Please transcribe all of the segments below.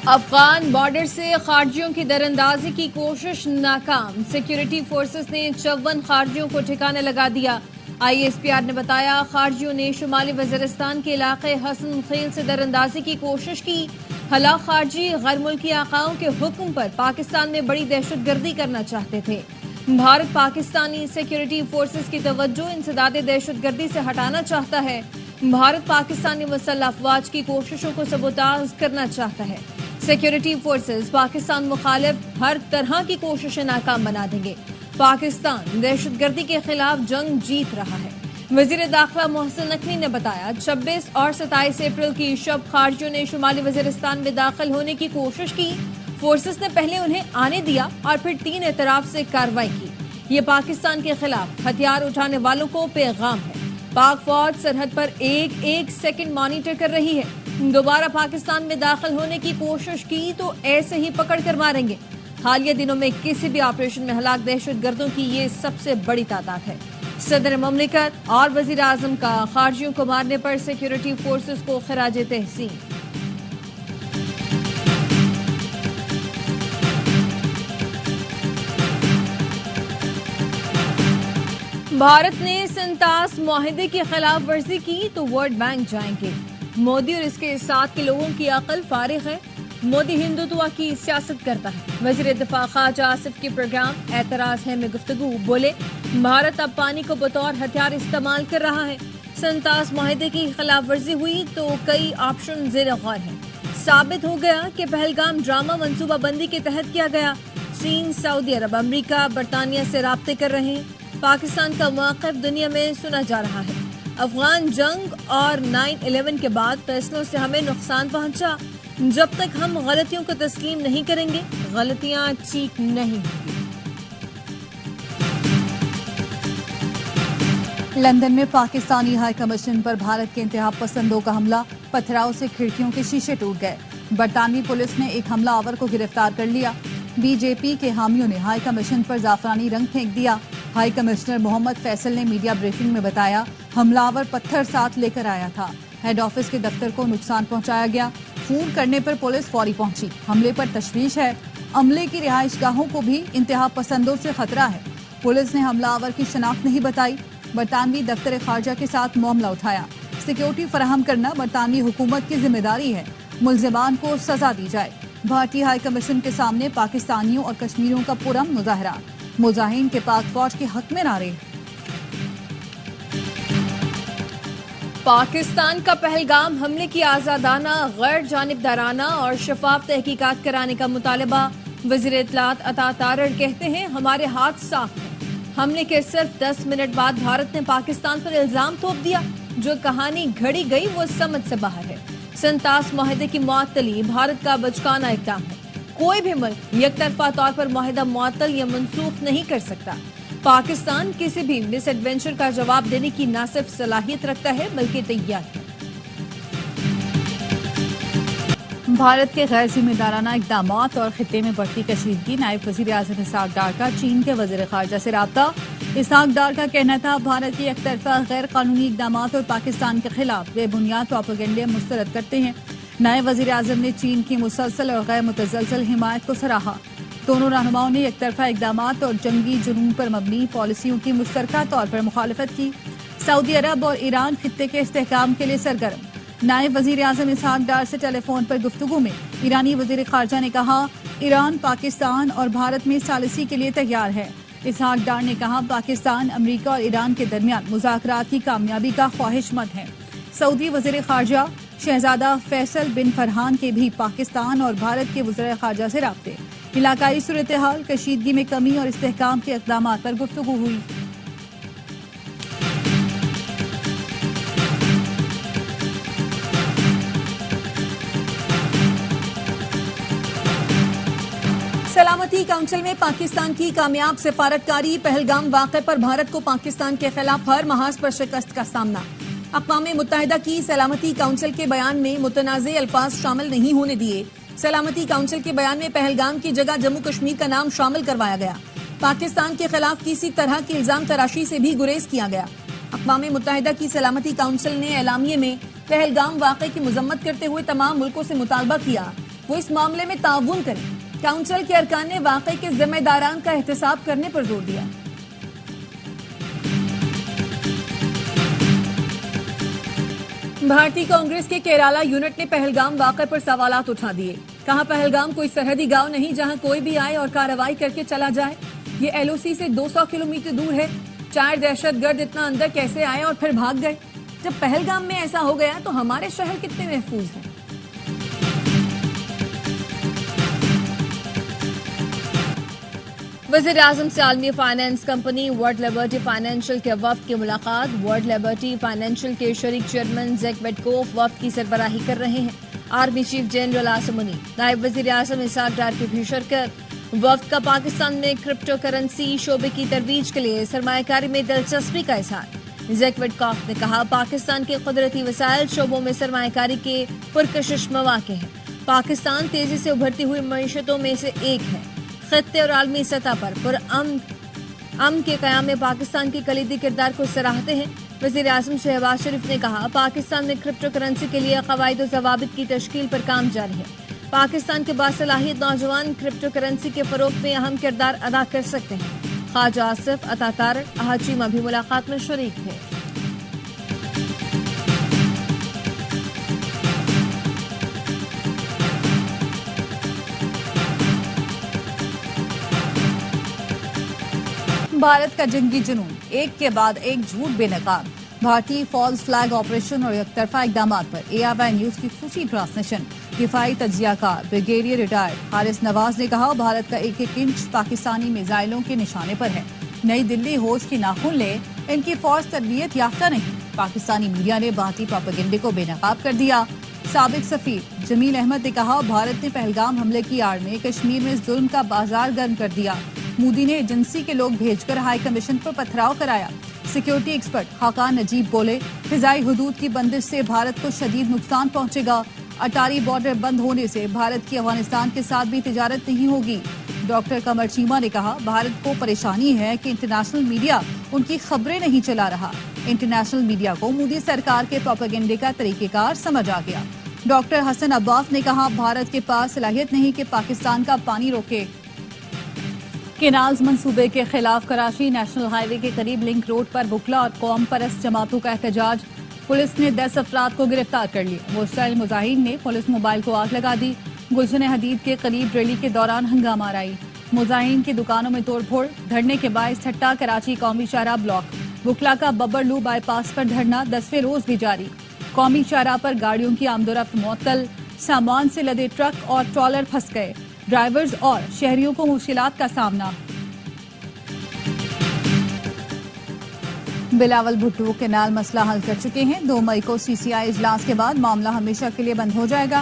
Afghan border سے خارجیوں کی دراندازی کی کوشش ناکام، سیکیورٹی فورسز نے 54 خارجیوں کو ٹھکانے لگا دیا۔ آئی ایس پی آر نے بتایا خارجیوں نے شمالی وزیرستان کے علاقے حسن خیل سے دراندازی کی کوشش کی۔ ہلاک خارجی غیر ملکی آقاؤں کے حکم پر پاکستان میں بڑی دہشت گردی کرنا چاہتے تھے۔ بھارت پاکستانی سیکیورٹی فورسز کی توجہ انسداد دہشت گردی سے ہٹانا چاہتا ہے۔ بھارت پاکستانی مسلح افواج کی کوششوں کو سبوتاژ کرنا چاہتا ہے۔ سیکیورٹی فورسز پاکستان مخالف ہر طرح کی کوششیں ناکام بنا دیں گے۔ پاکستان دہشت گردی کے خلاف جنگ جیت رہا ہے۔ وزیر داخلہ محسن نقوی نے بتایا 26 اور 27 اپریل کی شب خارجیوں نے شمالی وزیرستان میں داخل ہونے کی کوشش کی۔ فورسز نے پہلے انہیں آنے دیا اور پھر 3 اطراف سے کارروائی کی۔ یہ پاکستان کے خلاف ہتھیار اٹھانے والوں کو پیغام ہے۔ پاک فوج سرحد پر ایک سیکنڈ مانیٹر کر رہی ہے۔ دوبارہ پاکستان میں داخل ہونے کی کوشش کی تو ایسے ہی پکڑ کر ماریں گے۔ حالیہ دنوں میں کسی بھی آپریشن میں ہلاک دہشت گردوں کی یہ سب سے بڑی تعداد ہے۔ صدر مملکت اور وزیر اعظم کا خارجیوں کو مارنے پر سیکیورٹی فورسز کو خراج تحسین۔ بھارت نے سنتاس معاہدے کی خلاف ورزی کی تو ورلڈ بینک جائیں گے۔ مودی اور اس کے ساتھ کے لوگوں کی عقل فارغ ہے۔ مودی ہندوتوا کی سیاست کرتا ہے۔ وزیر دفاع خواجہ آصف کی پروگرام اعتراض ہے میں گفتگو بولے بھارت اب پانی کو بطور ہتھیار استعمال کر رہا ہے۔ سنتاس معاہدے کی خلاف ورزی ہوئی تو کئی آپشن زیر غور ہیں۔ ثابت ہو گیا کہ پہلگام ڈرامہ منصوبہ بندی کے تحت کیا گیا۔ چین، سعودی عرب، امریکہ، برطانیہ سے رابطے کر رہے ہیں۔ پاکستان کا موقف دنیا میں سنا جا رہا ہے۔ افغان جنگ اور 9/11 کے بعد فیصلوں سے ہمیں نقصان پہنچا۔ جب تک ہم غلطیوں کو تسلیم نہیں کریں گے غلطیاں ٹھیک نہیں ہوں گی۔ لندن میں پاکستانی ہائی کمیشن پر بھارت کے انتہا پسندوں کا حملہ، پتھراؤ سے کھڑکیوں کے شیشے ٹوٹ گئے۔ برطانوی پولیس نے ایک حملہ آور کو گرفتار کر لیا۔ بی جے پی کے حامیوں نے ہائی کمیشن پر زعفرانی رنگ پھینک دیا۔ ہائی کمشنر محمد فیصل نے میڈیا بریفنگ میں بتایا حملہ آور پتھر ساتھ لے کر آیا تھا۔ ہیڈ آفس کے دفتر کو نقصان پہنچایا گیا۔ فون کرنے پر پولیس فوری پہنچی۔ حملے پر تشویش ہے۔ عملے کی رہائش گاہوں کو بھی انتہا پسندوں سے خطرہ ہے۔ پولیس نے حملہ آور کی شناخت نہیں بتائی۔ برطانوی دفتر خارجہ کے ساتھ معاملہ اٹھایا۔ سیکیورٹی فراہم کرنا برطانوی حکومت کی ذمہ داری ہے۔ ملزمان کو سزا دی جائے۔ بھارتی ہائی کمیشن کے سامنے پاکستانیوں اور کشمیریوں کا پرامن مظاہرہ۔ مظاہرین کے پاک فوج کے حق میں نعرے۔ پاکستان کا پہلگام حملے کی آزادانہ، غیر جانبدارانہ اور شفاف تحقیقات کرانے کا مطالبہ۔ وزیر اطلاعات عطا تارڑ کہتے ہیں ہمارے ہاتھ صاف ہیں۔ حملے کے صرف 10 منٹ بعد بھارت نے پاکستان پر الزام تھوپ دیا۔ جو کہانی گھڑی گئی وہ سمجھ سے باہر ہے۔ سنتاس معاہدے کی معطلی بھارت کا بچکانہ اقدام ہے۔ کوئی بھی ملک یک طرفہ طور پر معاہدہ معطل یا منسوخ نہیں کر سکتا۔ پاکستان کسی بھی مس ایڈونچر کا جواب دینے کی نہ صرف صلاحیت رکھتا ہے بلکہ تیار ہے۔ بھارت کے غیر ذمہ دارانہ اقدامات اور خطے میں بڑھتی کشیدگی، نائب وزیر اعظم اسحاق ڈار کا چین کے وزیر خارجہ سے رابطہ۔ اسحاق ڈار کا کہنا تھا بھارت کے یک طرفہ غیر قانونی اقدامات اور پاکستان کے خلاف بے بنیاد پروپیگنڈے مسترد کرتے ہیں۔ نائب وزیر اعظم نے چین کی مسلسل اور غیر متزلزل حمایت کو سراہا۔ دونوں رہنماؤں نے یک طرفہ اقدامات اور جنگی جنون پر مبنی پالیسیوں کی مشترکہ طور پر مخالفت کی۔ سعودی عرب اور ایران خطے کے استحکام کے لیے سرگرم۔ نائب وزیر اعظم اسحاق ڈار سے ٹیلی فون پر گفتگو میں ایرانی وزیر خارجہ نے کہا ایران پاکستان اور بھارت میں ثالثی کے لیے تیار ہے۔ اسحاق ڈار نے کہا پاکستان امریکہ اور ایران کے درمیان مذاکرات کی کامیابی کا خواہش مند ہے۔ سعودی وزیر خارجہ شہزادہ فیصل بن فرحان کے بھی پاکستان اور بھارت کے وزراء خارجہ سے رابطے۔ علاقائی صورتحال، کشیدگی میں کمی اور استحکام کے اقدامات پر گفتگو ہوئی۔ سلامتی کونسل میں پاکستان کی کامیاب سفارتکاری، پہلگام واقعے پر بھارت کو پاکستان کے خلاف ہر محاذ پر شکست کا سامنا۔ اقوام متحدہ کی سلامتی کونسل کے بیان میں متنازع الفاظ شامل نہیں ہونے دیے۔ سلامتی کونسل کے بیان میں پہلگام کی جگہ جموں کشمیر کا نام شامل کروایا گیا۔ پاکستان کے خلاف کسی طرح کی الزام تراشی سے بھی گریز کیا گیا۔ اقوام متحدہ کی سلامتی کونسل نے اعلامیے میں پہلگام واقعے کی مذمت کرتے ہوئے تمام ملکوں سے مطالبہ کیا وہ اس معاملے میں تعاون کریں۔ کونسل کے ارکان نے واقعے کے ذمہ داران کا احتساب کرنے پر زور دیا۔ بھارتی کانگریس کے کیرالہ یونٹ نے پہلگام واقعے پر سوالات اٹھا دیے۔ کہا پہلگام کوئی سرحدی گاؤں نہیں جہاں کوئی بھی آئے اور کارروائی کر کے چلا جائے۔ یہ ایل او سی سے 200 کلومیٹر دور ہے۔ 4 دہشت گرد اتنا اندر کیسے آئے اور پھر بھاگ گئے؟ جب پہلگام میں ایسا ہو گیا تو ہمارے شہر کتنے محفوظ ہیں؟ وزیر اعظم سے عالمی finance company world Liberty financial کے وفد کی ملاقات۔ ورلڈ لبرٹی فائنینشل کے شریک چیئرمین زیک ویٹکوف وفد کی سربراہی کر رہے ہیں۔ آرمی چیف جنرل عاصم منیب، نائب وزیر اعظم اسحاق ڈار کی بھی شرکت۔ وفد کا پاکستان میں کرپٹو کرنسی شعبے کی ترویج کے لیے سرمایہ کاری میں دلچسپی کا اظہار۔ زیک ویٹکوف نے کہا پاکستان کے قدرتی وسائل شعبوں میں سرمایہ کاری کے پرکشش مواقع ہیں۔ پاکستان تیزی سے ابھرتی ہوئی معیشتوں میں سے ایک ہے۔ خطے اور عالمی سطح پر امن کے قیام میں پاکستان کی کلیدی کردار کو سراہتے ہیں۔ وزیر اعظم شہباز شریف نے کہا پاکستان میں کرپٹو کرنسی کے لیے قواعد و ضوابط کی تشکیل پر کام جاری ہے۔ پاکستان کے باصلاحیت نوجوان کرپٹو کرنسی کے فروغ میں اہم کردار ادا کر سکتے ہیں۔ خواجہ آصف عطا طارق احاچیمہ بھی ملاقات میں شریک تھے۔ بھارت کا جنگی جنون، ایک کے بعد ایک جھوٹ بے نقاب۔ بھارتی فالس فلیگ آپریشن اور یک طرفہ اقدامات پر ARY نیوز کی خصوصی ٹرانسمیشن۔ دفاعی تجزیہ کار بریگیڈیئر ریٹائرڈ حارث نواز نے کہا بھارت کا ایک ایک انچ پاکستانی میزائلوں کے نشانے پر ہے۔ نئی دلی ہوش کی ناخن لے، ان کی فوج تربیت یافتہ نہیں۔ پاکستانی میڈیا نے بھارتی پروپیگنڈے کو بے نقاب کر دیا۔ سابق سفیر جمیل احمد نے کہا بھارت نے پہلگام حملے کی آڑ میں کشمیر میں ظلم کا بازار گرم کر دیا۔ مودی نے ایجنسی کے لوگ بھیج کر ہائی کمیشن پر پتھراؤ کرایا۔ سیکیورٹی ایکسپرٹ خاقان نجیب بولے فضائی حدود کی بندش سے بھارت کو شدید نقصان پہنچے گا۔ اٹاری بارڈر بند ہونے سے بھارت کی افغانستان کے ساتھ بھی تجارت نہیں ہوگی۔ ڈاکٹر قمر چیمہ نے کہا بھارت کو پریشانی ہے کہ انٹرنیشنل میڈیا ان کی خبریں نہیں چلا رہا۔ انٹرنیشنل میڈیا کو مودی سرکار کے پروپیگنڈے کا طریقہ کار سمجھ آ گیا۔ ڈاکٹر حسن عباس نے کہا بھارت کے پاس صلاحیت نہیں کہ پاکستان کا پانی روکے۔ کینالز منصوبے کے خلاف کراچی نیشنل ہائی وے کے قریب لنک روڈ پر بکلا اور قوم پرست جماعتوں کا احتجاج۔ پولیس نے 10 افراد کو گرفتار کر لیا۔ مشتعل مظاہرین نے پولیس موبائل کو آگ لگا دی۔ گلشن حدید کے قریب ریلی کے دوران ہنگامہ آرائی۔ مظاہرین کی دکانوں میں توڑ پھوڑ، دھرنے کے باعث ٹھٹا کراچی قومی شاہراہ بلاک۔ بکلا کا ببرلو بائی پاس پر دھرنا 10ویں روز بھی جاری۔ قومی شاہراہ پر گاڑیوں کی آمد و رفت معطل، سامان سے لدے ٹرک اور ٹرالر پھنس گئے۔ ڈرائیورز اور شہریوں کو مشکلات کا سامنا۔ بلاول بھٹو کینال مسئلہ حل کر چکے ہیں۔ 2 مئی کو CCI اجلاس کے بعد معاملہ ہمیشہ کے لیے بند ہو جائے گا۔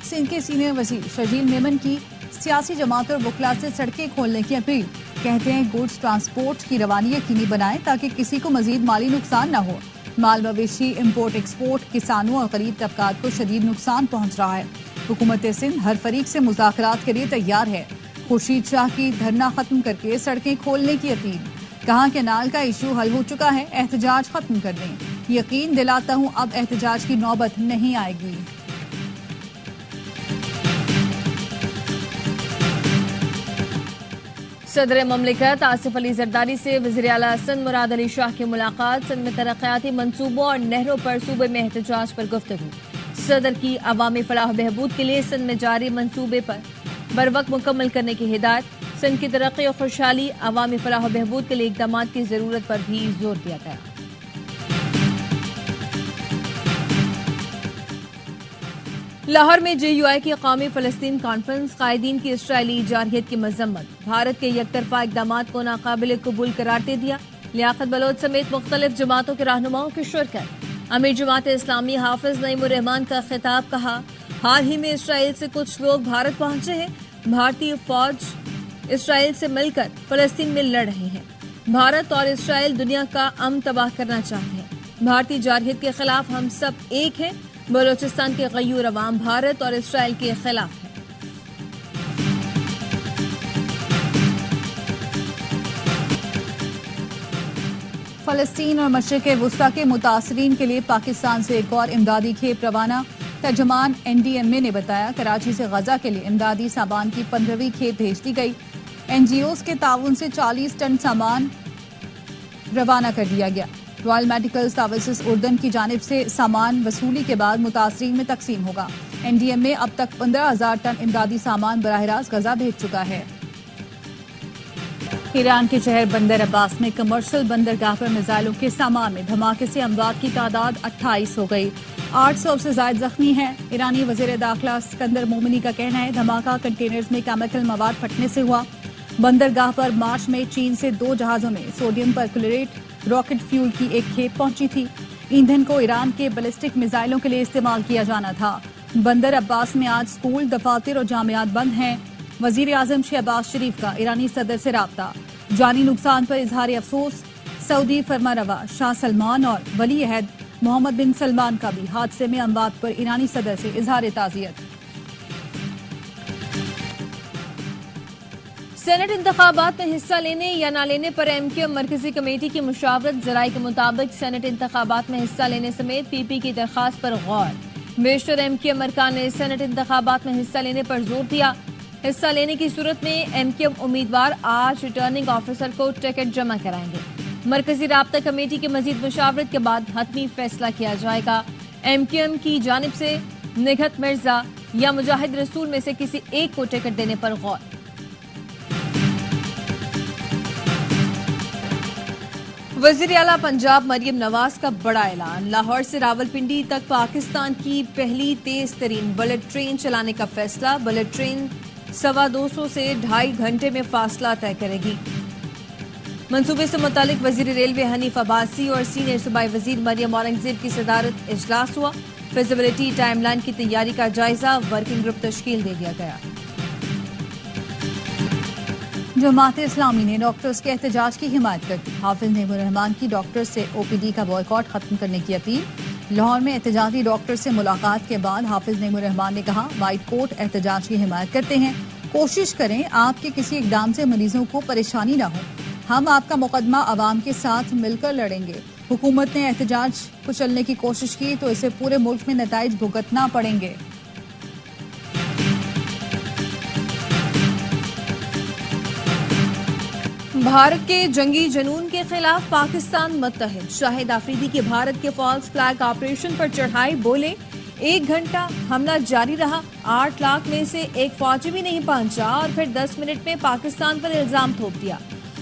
سندھ کے سینئر وزیر شرجیل میمن کی سیاسی جماعتوں اور وکلا سے سڑکیں کھولنے کی اپیل۔ کہتے ہیں گوڈز ٹرانسپورٹ کی روانی یقینی بنائیں تاکہ کسی کو مزید مالی نقصان نہ ہو۔ مال مویشی امپورٹ ایکسپورٹ کسانوں اور غریب طبقات کو شدید نقصان پہنچ رہا ہے۔ حکومت سندھ ہر فریق سے مذاکرات کے لیے تیار ہے۔ خورشید شاہ کی دھرنا ختم کر کے سڑکیں کھولنے کی اپیل۔ کہا کینال کا ایشو حل ہو چکا ہے، احتجاج ختم کر دیں۔ یقین دلاتا ہوں اب احتجاج کی نوبت نہیں آئے گی۔ صدر مملکت آصف علی زرداری سے وزیر اعلیٰ سندھ مراد علی شاہ کی ملاقات۔ سندھ میں ترقیاتی منصوبوں اور نہروں پر صوبے میں احتجاج پر گفتگو۔ صدر کی عوامی فلاح و بہبود کے لیے سندھ میں جاری منصوبے پر بروقت مکمل کرنے کی ہدایت۔ سندھ کی ترقی اور خوشحالی، عوامی فلاح و بہبود کے لیے اقدامات کی ضرورت پر بھی زور دیا گیا۔ لاہور میں JUI کی قومی فلسطین کانفرنس، قائدین کی اسرائیلی جارحیت کی مذمت، بھارت کے یک طرفہ اقدامات کو ناقابل قبول قرار دے دیا۔ لیاقت بلوچ سمیت مختلف جماعتوں کے رہنماؤں کی شرکت۔ امیر جماعت اسلامی حافظ نعیم الرحمان کا خطاب، کہا حال ہی میں اسرائیل سے کچھ لوگ بھارت پہنچے ہیں۔ بھارتی فوج اسرائیل سے مل کر فلسطین میں لڑ رہے ہیں۔ بھارت اور اسرائیل دنیا کا امن تباہ کرنا چاہتے ہیں۔ بھارتی جارحیت کے خلاف ہم سب ایک ہیں۔ بلوچستان کے غیور عوام بھارت اور اسرائیل کے خلاف ہیں۔ فلسطین اور مشرق وسطی کے متاثرین کے لیے پاکستان سے ایک اور امدادی کھیپ روانہ۔ ترجمان NDMA نے بتایا کراچی سے غزہ کے لیے امدادی سامان کی 15ویں کھیپ بھیج دی گئی. NGOs کے تعاون سے 40 ٹن سامان روانہ کر دیا گیا. رائل میڈیکل سروسز اردن کی جانب سے سامان وصولی کے بعد متاثرین میں تقسیم ہوگا. NDMA اب تک 15,000 ٹن امدادی سامان براہ راست غزہ بھیج چکا ہے. ایران کے شہر بندر عباس میں کمرشل بندرگاہ پر میزائلوں کے سامان میں دھماکے سے اموات کی تعداد 28 ہو گئی. 800 سے زائد زخمی ہیں. ایرانی وزیر داخلہ اسکندر مومنی کا کہنا ہے دھماکہ کنٹینرز میں کیمیکل مواد پھٹنے سے ہوا. بندرگاہ پر مارچ میں چین سے 2 جہازوں میں سوڈیم پرکلوریٹ راکٹ فیول کی ایک کھیپ پہنچی تھی. ایندھن کو ایران کے بیلسٹک میزائلوں کے لیے استعمال کیا جانا تھا. بندر عباس میں آج سکول، دفاتر اور جامعات بند ہیں. وزیر اعظم شہباز شریف کا ایرانی صدر سے رابطہ. جانی نقصان پر اظہار افسوس. سعودی فرمانروا شاہ سلمان اور ولی عہد محمد بن سلمان کا بھی حادثے میں اموات پر ایرانی صدر سے اظہار تعزیت. سینٹ انتخابات میں حصہ لینے یا نہ لینے پر MQM مرکزی کمیٹی کی مشاورت. ذرائع کے مطابق سینٹ انتخابات میں حصہ لینے سمیت PP کی درخواست پر غور. بیشتر MQM ارکان نے سینٹ انتخابات میں حصہ لینے پر زور دیا. حصہ لینے کی صورت میں MQM امیدوار آج ریٹرننگ آفیسر کو ٹکٹ جمع کرائیں گے. مرکزی رابطہ کمیٹی کی مزید مشاورت کے بعد حتمی فیصلہ کیا جائے گا. MQM کی جانب سے نگہت مرزا یا مجاہد رسول میں سے کسی ایک کو ٹکٹ دینے پر غور. وزیر اعلیٰ پنجاب مریم نواز کا بڑا اعلان. لاہور سے راولپنڈی تک پاکستان کی پہلی تیز ترین بلٹ ٹرین چلانے کا فیصلہ. بلٹ ٹرین 250 سے 2.5 گھنٹے میں فاصلہ طے کرے گی. منصوبے سے متعلق وزیر ریلوے حنیف عباسی اور سینئر صوبائی وزیر مریم اورنگزیب کی صدارت اجلاس ہوا. فیزیبلٹی ٹائم لائن کی تیاری کا جائزہ. ورکنگ گروپ تشکیل دے دیا گیا. جماعت اسلامی نے ڈاکٹرز کے احتجاج کی حمایت کر دی. حافظ نعیم الرحمان کی ڈاکٹرز سے OPD کا بائیکاٹ ختم کرنے کی اپیل. لاہور میں احتجاجی ڈاکٹر سے ملاقات کے بعد حافظ نعیم الرحمان نے کہا وائٹ کوٹ احتجاج کی حمایت کرتے ہیں. کوشش کریں آپ کے کسی اقدام سے مریضوں کو پریشانی نہ ہو. ہم آپ کا مقدمہ عوام کے ساتھ مل کر لڑیں گے. حکومت نے احتجاج کچلنے کی کوشش کی تو اسے پورے ملک میں نتائج بھگتنا پڑیں گے. بھارت کے جنگی جنون کے خلاف پاکستان متحد. شاہد آفریدی کے بھارت کے فالس فلیگ آپریشن پر چڑھائی. بولے 1 گھنٹہ حملہ جاری رہا. 8 لاکھ میں سے ایک فوجی بھی نہیں پہنچا اور پھر 10 منٹ میں پاکستان پر الزام تھوپ دیا.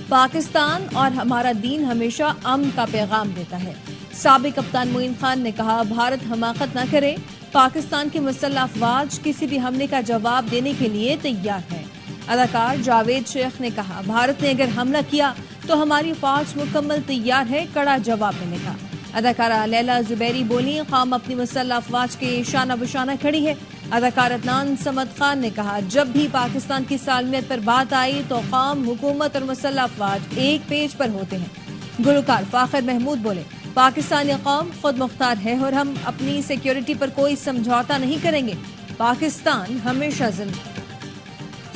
پاکستان اور ہمارا دین ہمیشہ امن کا پیغام دیتا ہے. سابق کپتان معین خان نے کہا بھارت حماقت نہ کرے. پاکستان کی مسلح افواج کسی بھی حملے کا جواب دینے کے لیے تیار ہے. اداکار جاوید شیخ نے کہا بھارت نے اگر حملہ کیا تو ہماری فوج مکمل تیار ہے کڑا جواب دینے کا. اداکارہ لیلا زبیری بولی قوم اپنی مسلح افواج کے شانہ بشانہ کھڑی ہے. اداکار عدنان سمد خان نے کہا جب بھی پاکستان کی سالمیت پر بات آئی تو قوم، حکومت اور مسلح افواج ایک پیج پر ہوتے ہیں. گلوکار فاخر محمود بولے پاکستانی قوم خود مختار ہے اور ہم اپنی سیکیورٹی پر کوئی سمجھوتا نہیں کریں گے. پاکستان ہمیشہ زندہ.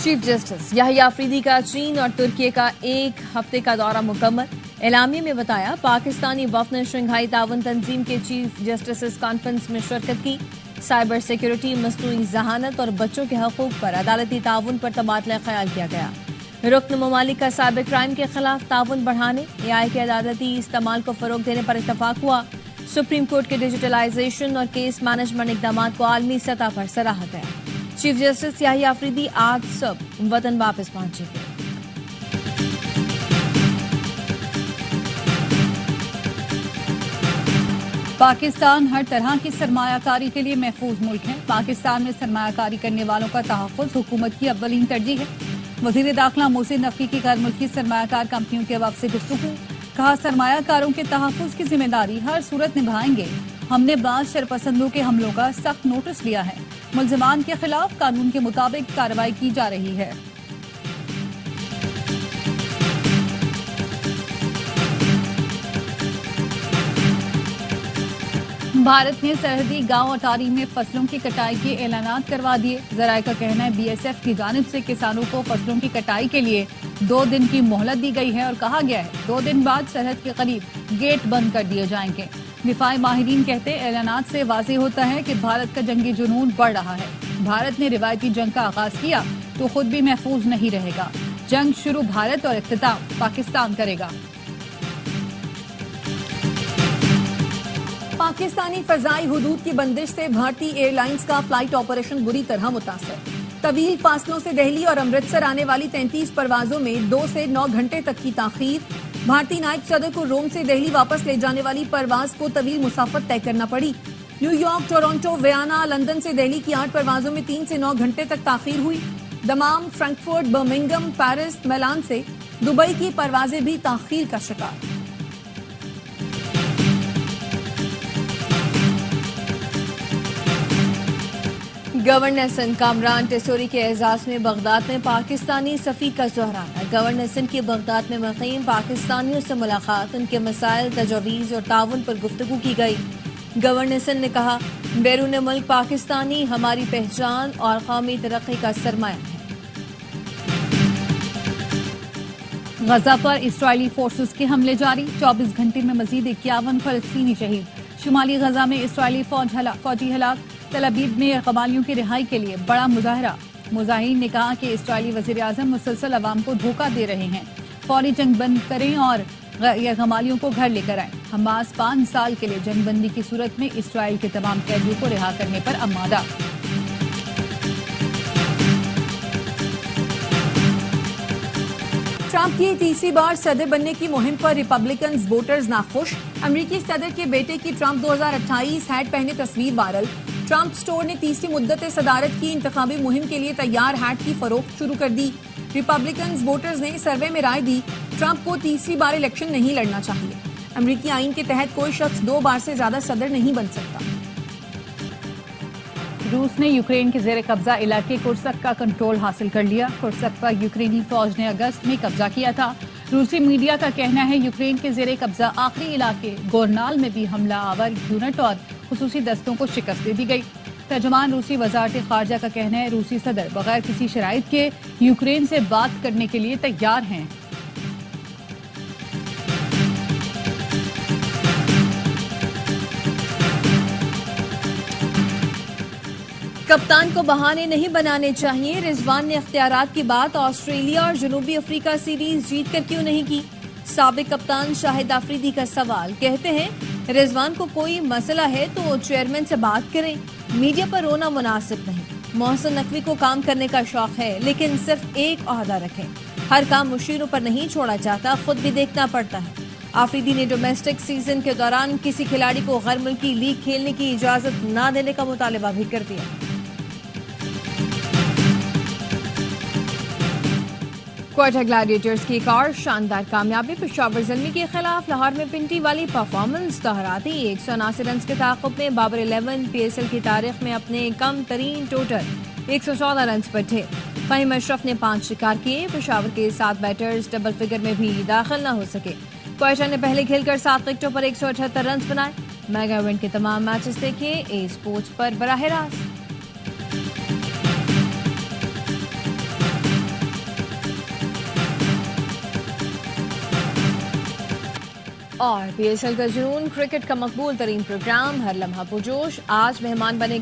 چیف جسٹس یحییٰ آفریدی کا چین اور ترکی کا 1 ہفتے کا دورہ مکمل. اعلامیے میں بتایا پاکستانی وفد نے شنگھائی تعاون تنظیم کے چیف جسٹسز کانفرنس میں شرکت کی. سائبر سیکیورٹی، مصنوعی ذہانت اور بچوں کے حقوق پر عدالتی تعاون پر تبادلہ خیال کیا گیا. رکن ممالک کا سائبر کرائم کے خلاف تعاون بڑھانے، AI کے عدالتی استعمال کو فروغ دینے پر اتفاق ہوا. سپریم کورٹ کے ڈیجیٹلائزیشن اور کیس مینجمنٹ اقدامات کو عالمی سطح پر سراہا گیا. چیف جسٹس یحییٰ آفریدی آج صبح وطن واپس پہنچے گے. پاکستان ہر طرح کی سرمایہ کاری کے لیے محفوظ ملک ہے. پاکستان میں سرمایہ کاری کرنے والوں کا تحفظ حکومت کی اولین ترجیح ہے. وزیر داخلہ محسن نقوی کی غیر ملکی سرمایہ کار کمپنیوں کے وفد سے گفتگو. کہا سرمایہ کاروں کے تحفظ کی ذمہ داری ہر صورت نبھائیں گے. ہم نے بعض شرپسندوں کے حملوں کا سخت نوٹس لیا ہے. ملزمان کے خلاف قانون کے مطابق کارروائی کی جا رہی ہے. بھارت نے سرحدی گاؤں اٹاری میں فصلوں کی کٹائی کے اعلانات کروا دیے. ذرائع کا کہنا ہے BSF کی جانب سے کسانوں کو فصلوں کی کٹائی کے لیے 2 دن کی مہلت دی گئی ہے اور کہا گیا ہے 2 دن بعد سرحد کے قریب گیٹ بند کر دیے جائیں گے. دفاعی ماہرین کہتے اعلانات سے واضح ہوتا ہے کہ بھارت کا جنگی جنون بڑھ رہا ہے. بھارت نے روایتی جنگ کا آغاز کیا تو خود بھی محفوظ نہیں رہے گا. جنگ شروع بھارت اور اختتام پاکستان کرے گا. پاکستانی فضائی حدود کی بندش سے بھارتی ایئر لائنز کا فلائٹ آپریشن بری طرح متاثر. طویل فاصلوں سے دہلی اور امرتسر آنے والی 33 پروازوں میں 2 سے 9 گھنٹے تک کی تاخیر. بھارتی نائب صدر کو روم سے دہلی واپس لے جانے والی پرواز کو طویل مسافت طے کرنا پڑی. New York, Toronto, Vienna, London سے دہلی کی 8 پروازوں میں 3 سے 9 گھنٹے تک تاخیر ہوئی. دمام، فرینکفرٹ، برمنگھم، پیرس، میلان سے دبئی کی پروازیں بھی تاخیر کا شکار. گورنر سندھ کامران ٹیسوری کے اعزاز میں بغداد میں پاکستانی سفیر کا سہرانہ. گورنر سندھ کی بغداد میں مقیم پاکستانیوں سے ملاقات، ان کے مسائل، تجاویز اور تعاون پر گفتگو کی گئی. گورنر سندھ نے کہا، بیرون ملک پاکستانی ہماری پہچان اور قومی ترقی کا سرمایہ ہے. غزہ پر اسرائیلی فورسز کے حملے جاری، 24 گھنٹے میں مزید 51 فلسطینی شہید. شمالی غزہ میں اسرائیلی فوجی ہلاک. تل ابیب میں قبائلیوں کی رہائی کے لیے بڑا مظاہرہ. مظاہرین نے کہا کہ اسرائیلی وزیر اعظم مسلسل عوام کو دھوکہ دے رہے ہیں. فوری جنگ بند کریں اور غمالیوں کو گھر لے کر آئیں. حماس 5 سال کے لیے جنگ بندی کی صورت میں اسرائیل کے تمام قیدیوں کو رہا کرنے پر آمادہ. ٹرمپ کی تیسری بار صدر بننے کی مہم پر ریپبلکنز ووٹرز ناخوش. امریکی صدر کے بیٹے کی ٹرمپ 2028 ہیٹ پہنے تصویر وائرل. ٹرمپ سٹور نے تیسری مدت صدارت کی انتخابی مہم کے لیے تیار ہیٹ کی فروخت شروع کر دی. ریپبلکنز ووٹرز نے سروے میں رائے دی، ٹرمپ کو تیسری بار الیکشن نہیں لڑنا چاہیے. امریکی آئین کے تحت کوئی شخص 2 بار سے زیادہ صدر نہیں بن سکتا. روس نے یوکرین کے زیر قبضہ علاقے کرسک کا کنٹرول حاصل کر لیا. کرسک پر یوکرینی فوج نے اگست میں قبضہ کیا تھا. روسی میڈیا کا کہنا ہے یوکرین کے زیر قبضہ آخری علاقے گورنال میں بھی حملہ آور یونٹ اور خصوصی دستوں کو شکست دے دی گئی. ترجمان روسی وزارت خارجہ کا کہنا ہے روسی صدر بغیر کسی شرائط کے یوکرین سے بات کرنے کے لیے تیار ہیں. کپتان کو بہانے نہیں بنانے چاہیے. رضوان نے اختیارات کی بات آسٹریلیا اور جنوبی افریقہ سیریز جیت کر کیوں نہیں کی. سابق کپتان شاہد آفریدی کا سوال. کہتے ہیں رضوان کو کوئی مسئلہ ہے تو چیئرمین سے بات کریں، میڈیا پر رونا مناسب نہیں. محسن نقوی کو کام کرنے کا شوق ہے لیکن صرف ایک عہدہ رکھیں. ہر کام مشیروں پر نہیں چھوڑا جاتا، خود بھی دیکھنا پڑتا ہے. آفریدی نے ڈومیسٹک سیزن کے دوران کسی کھلاڑی کو غیر ملکی لیگ کھیلنے کی اجازت نہ دینے کا مطالبہ بھی کر دیا. کوئٹہ گلیڈیٹرز کی ایک اور شاندار کامیابی. پشاور زلمی کے خلاف لاہور میں پنٹی والی پرفارمنس دہراتی. 179 رنز کے تعاقب میں بابر 11 پی ایس ایل کی تاریخ میں اپنے کم ترین ٹوٹل 114 رنز پر تھے. فہیم اشرف نے 5 شکار کیے. پشاور کے 7 بیٹرز ڈبل فگر میں بھی داخل نہ ہو سکے. کوئٹہ نے پہلے کھیل کر 7 وکٹوں پر 178 رنز بنائے. میگا ایونٹ کے تمام میچز دیکھیں اے اسپورٹس پر براہ راست. اور پی ایس ایل کا جنون، کرکٹ کا مقبول ترین پروگرام ہر لمحہ پرجوش. آج مہمان بنے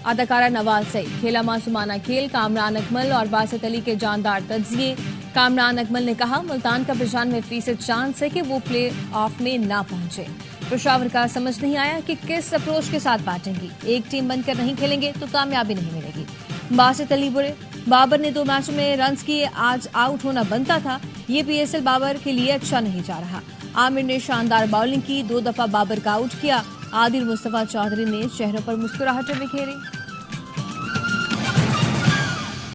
اداکارہ نواز سعید. کھیلا معصومانہ کھیل، کامران اکمل اور باسط علی کے جاندار تجزیے. کامران اکمل نے کہا ملتان کا 95% چانس ہے کہ وہ پلے آف میں نہ پہنچے. پشاور کا سمجھ نہیں آیا کہ کس اپروچ کے ساتھ بیٹیں گی. ایک ٹیم بن کر نہیں کھیلیں گے تو کامیابی نہیں ملے گی. باسط علی برے. بابر نے 2 میچوں میں رنز کیے، آج آؤٹ ہونا بنتا تھا. یہ پی ایس ایل بابر کے لیے اچھا نہیں جا رہا. عامر نے شاندار باؤلنگ کی، 2 دفعہ بابر کا آؤٹ کیا. عادل مصطفیٰ چودھری نے چہروں پر مسکراہٹیں بکھیری.